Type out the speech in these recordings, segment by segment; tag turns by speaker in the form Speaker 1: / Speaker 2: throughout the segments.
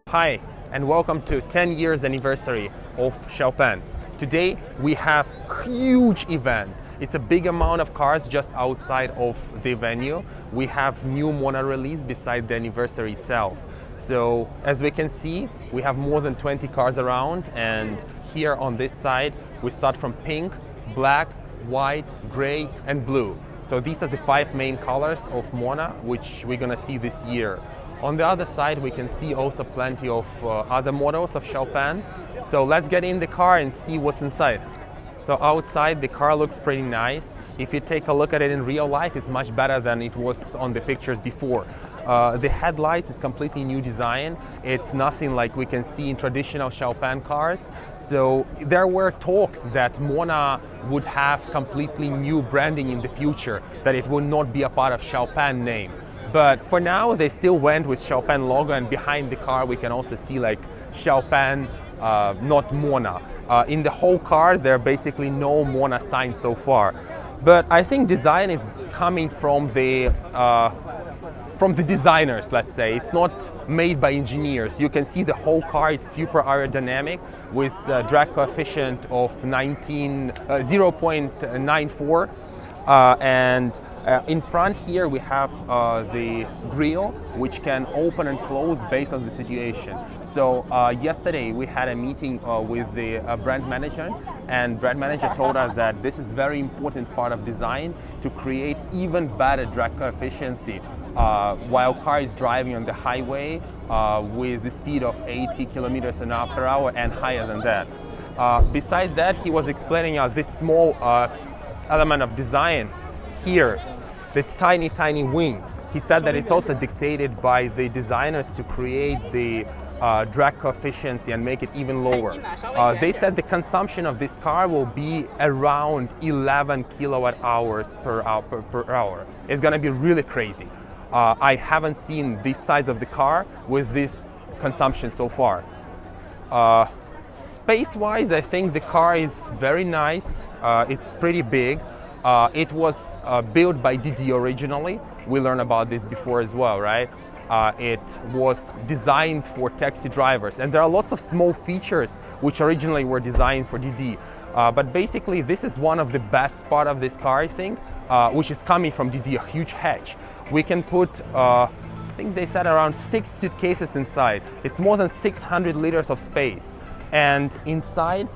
Speaker 1: Hi, and welcome to 10 years anniversary of Chopin. Today we have huge event. It's a big amount of cars just outside of the venue. We have new Mona release beside the anniversary itself. So as we can see, we have more than 20 cars around, and here on this side we start from pink, black, white, gray and blue. So these are the 5 main colors of Mona which we're gonna see this year. On the other side we can see also plenty of other models of Chopin. So let's get in the car and see what's inside. So outside the car looks pretty nice. If you take a look at it in real life, it's much better than it was on the pictures before. The headlights is completely new design. It's nothing like we can see in traditional Chopin cars. So there were talks that Mona would have completely new branding in the future, that it will not be a part of Chopin name. But for now, they still went with Chopin logo, and behind the car we can also see like Chopin, not Mona. In the whole car, there are basically no Mona signs so far. But I think design is coming from the designers, let's say. It's not made by engineers. You can see the whole car is super aerodynamic with drag coefficient of 0.94. And in front here we have the grille, which can open and close based on the situation. So yesterday we had a meeting with the brand manager, and brand manager told us that this is very important part of design to create even better drag coefficiency while car is driving on the highway with the speed of 80 kilometers per hour and higher than that. Besides that, he was explaining us this small element of design here, this tiny wing. He said that it's also dictated by the designers to create the drag coefficient and make it even lower. They said the consumption of this car will be around 11 kilowatt hours per hour. It's gonna be really crazy. I haven't seen this size of the car with this consumption so far. Space-wise, I think the car is very nice. It's pretty big. It was built by DD originally. We learned about this before as well, right? It was designed for taxi drivers, and there are lots of small features which originally were designed for DD. But basically, this is one of the best part of this car, I think, which is coming from DD, a huge hatch. We can put, I think they said around 6 suitcases inside. It's more than 600 liters of space. And inside,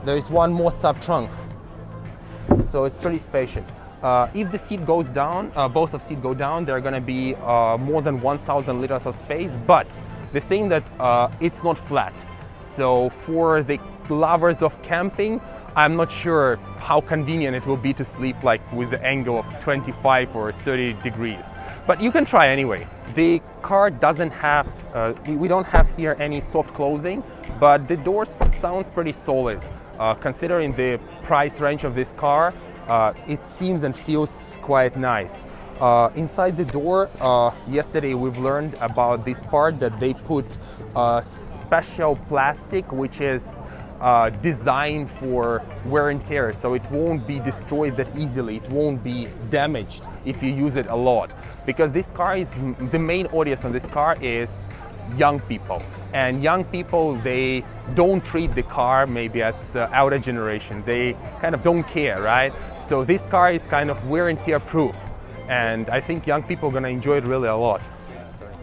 Speaker 1: there is one more sub-trunk. So it's pretty spacious. If the seat goes down, both of seats go down, there are gonna be more than 1,000 liters of space, but the thing that it's not flat. So for the lovers of camping, I'm not sure how convenient it will be to sleep like with the angle of 25 or 30 degrees. But you can try anyway. The car doesn't have, we don't have here any soft closing, but the door sounds pretty solid. Considering the price range of this car, it seems and feels quite nice. Inside the door, yesterday we've learned about this part that they put special plastic which is designed for wear and tear, so it won't be destroyed that easily, it won't be damaged if you use it a lot. Because this car is, the main audience on this car is young people, and young people, they don't treat the car maybe as outer generation. They kind of don't care, right? So this car is kind of wear and tear proof, and I think young people are gonna enjoy it really a lot.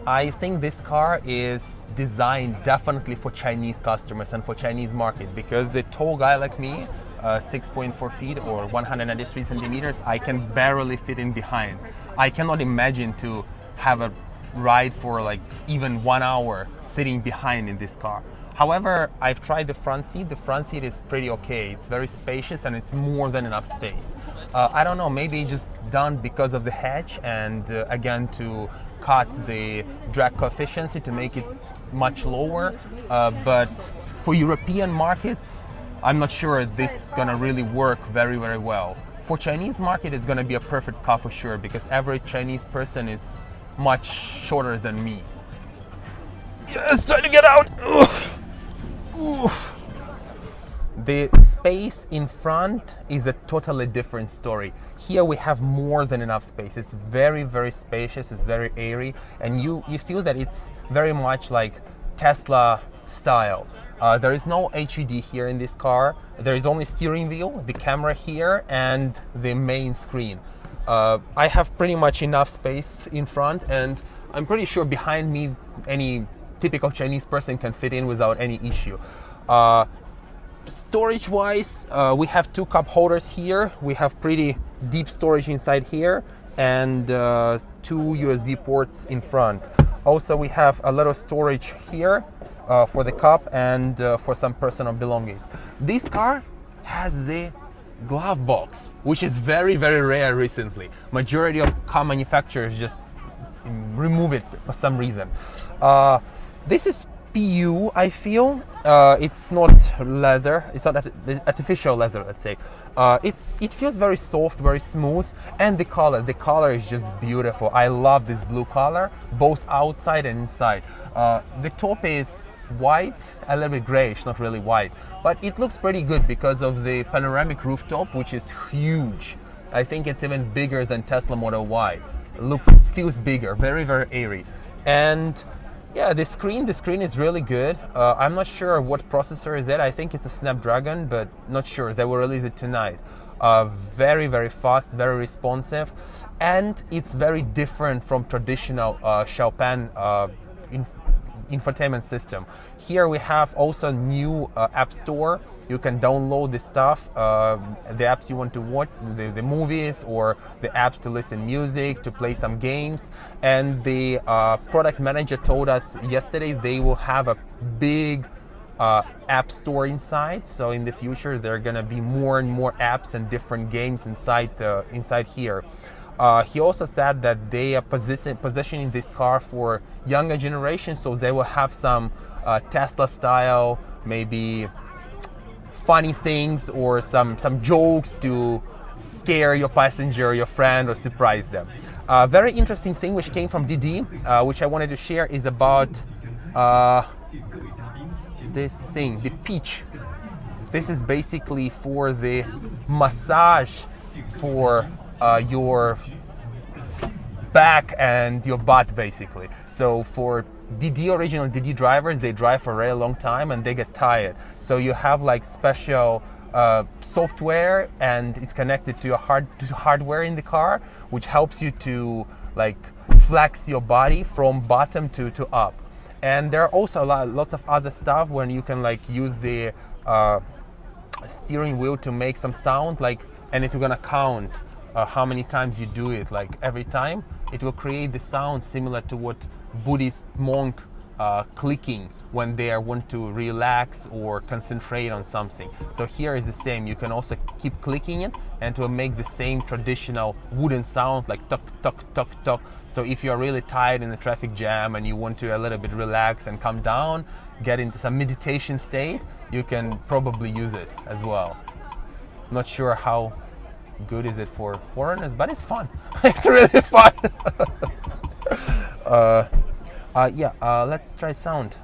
Speaker 1: I think this car is designed definitely for Chinese customers and for Chinese market, because the tall guy like me, 6.4 feet or 193 centimeters, I can barely fit in behind. I cannot imagine to have a ride for like even 1 hour sitting behind in this car. However, I've tried the front seat. The front seat is pretty okay. It's very spacious and it's more than enough space. I don't know, maybe just done because of the hatch and again to cut the drag coefficient to make it much lower. But for European markets, I'm not sure this is gonna really work very well. For Chinese market, it's gonna be a perfect car for sure, because every Chinese person is much shorter than me. Yes, try to get out. The space in front is a totally different story. Here we have more than enough space. It's very spacious, it's very airy, and you feel that it's very much like Tesla style. There is no HUD here in this car. There is only steering wheel, the camera here, and the main screen. I have pretty much enough space in front, and I'm pretty sure behind me any typical Chinese person can fit in without any issue. Storage wise, we have 2 cup holders here. We have pretty deep storage inside here, and 2 USB ports in front. Also, we have a little storage here for the cup and for some personal belongings. This car has the glove box, which is very, very rare recently. Majority of car manufacturers just remove it for some reason. This is PU, I feel. It's not leather, it's not artificial leather, let's say. It feels very soft, very smooth, and the color is just beautiful. I love this blue color, both outside and inside. The top is white, a little bit grayish, not really white, but it looks pretty good because of the panoramic rooftop, which is huge. I think it's even bigger than Tesla Model Y. Feels bigger, very, very airy. And yeah, the screen is really good. I'm not sure what processor is it. I think it's a Snapdragon, but not sure. They will release it tonight. Very, very fast, very responsive, and it's very different from traditional Chopin infotainment system. Here we have also new app store. You can download the stuff, the apps you want to watch, the movies, or the apps to listen music, to play some games. And the product manager told us yesterday they will have a big app store inside. So in the future, there are gonna be more and more apps and different games inside here. He also said that they are positioning this car for younger generation, so they will have some Tesla style, maybe funny things or some jokes to scare your passenger or your friend or surprise them. Very interesting thing which came from Didi, which I wanted to share, is about this thing, the Peach. This is basically for the massage for your back and your butt, basically. So for original Didi drivers, they drive for a very long time and they get tired. So you have like special software, and it's connected to your hardware in the car, which helps you to like flex your body from bottom to up. And there are also lots of other stuff when you can like use the steering wheel to make some sound, like, and if you're gonna count how many times you do it, like every time, it will create the sound similar to what Buddhist monk clicking when they want to relax or concentrate on something. So here is the same. You can also keep clicking it and it will make the same traditional wooden sound, like tuck, tuck, tuck, tuck. So if you're really tired in the traffic jam and you want to a little bit relax and come down, get into some meditation state, you can probably use it as well. Not sure how good is it for foreigners, but it's fun. It's really fun. Let's try sound.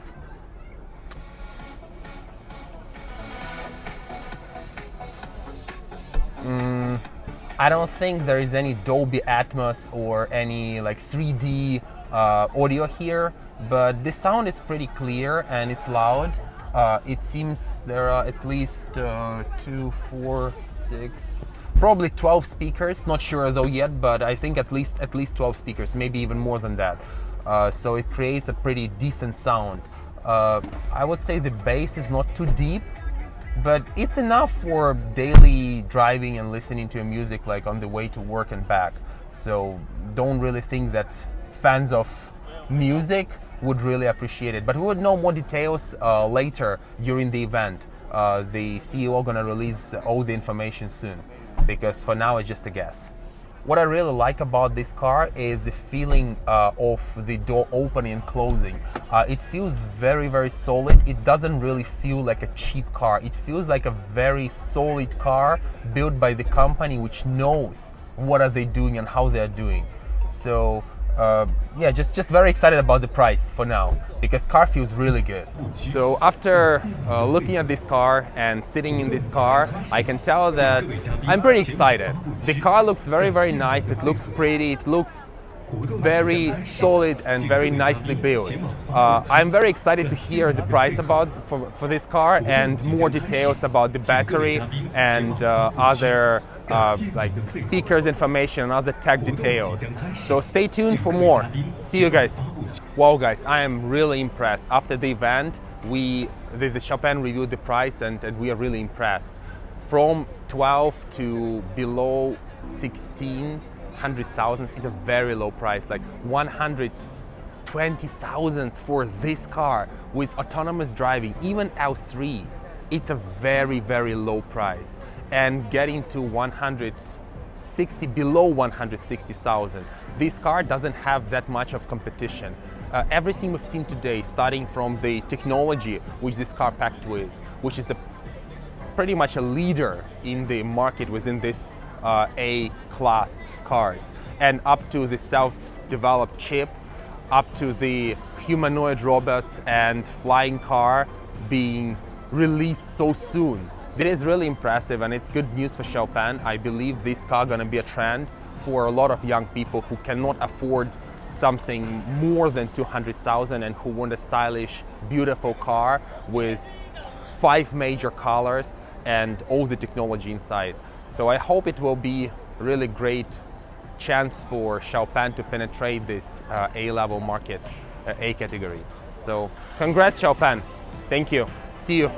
Speaker 1: I don't think there is any Dolby Atmos or any like 3D audio here, but the sound is pretty clear and it's loud. It seems there are at least 2, 4, 6, probably 12 speakers. Not sure though yet, but I think at least 12 speakers, maybe even more than that. So it creates a pretty decent sound. I would say the bass is not too deep, but it's enough for daily driving and listening to music like on the way to work and back. So don't really think that fans of music would really appreciate it. But we would know more details later during the event. The CEO gonna release all the information soon, because for now it's just a guess. What I really like about this car is the feeling of the door opening and closing. It feels very, very solid. It doesn't really feel like a cheap car. It feels like a very solid car built by the company which knows what are they doing and how they're doing. So just very excited about the price for now, because car feels really good. So after looking at this car and sitting in this car, I can tell that I'm pretty excited. The car looks very, very nice. It looks pretty. It looks very solid and very nicely built. I'm very excited to hear the price for this car and more details about the battery and other like speakers information and other tech details. So stay tuned for more. See you guys. Wow guys, I am really impressed. After the event, the Chopin reviewed the price and we are really impressed. From 12 to below 1,600,000 is a very low price, like 120,000 for this car with autonomous driving, even L3. It's a very, very low price. And getting to below 160,000, this car doesn't have that much of competition. Everything we've seen today, starting from the technology which this car packed with, which is pretty much a leader in the market within this A-class cars, and up to the self-developed chip, up to the humanoid robots and flying car being released so soon. It is really impressive and it's good news for Chopin. I believe this car gonna be a trend for a lot of young people who cannot afford something more than 200,000 and who want a stylish, beautiful car with 5 major colors and all the technology inside. So I hope it will be a really great chance for Chopin to penetrate this A-level market, A category. So congrats Chopin. Thank you. See you.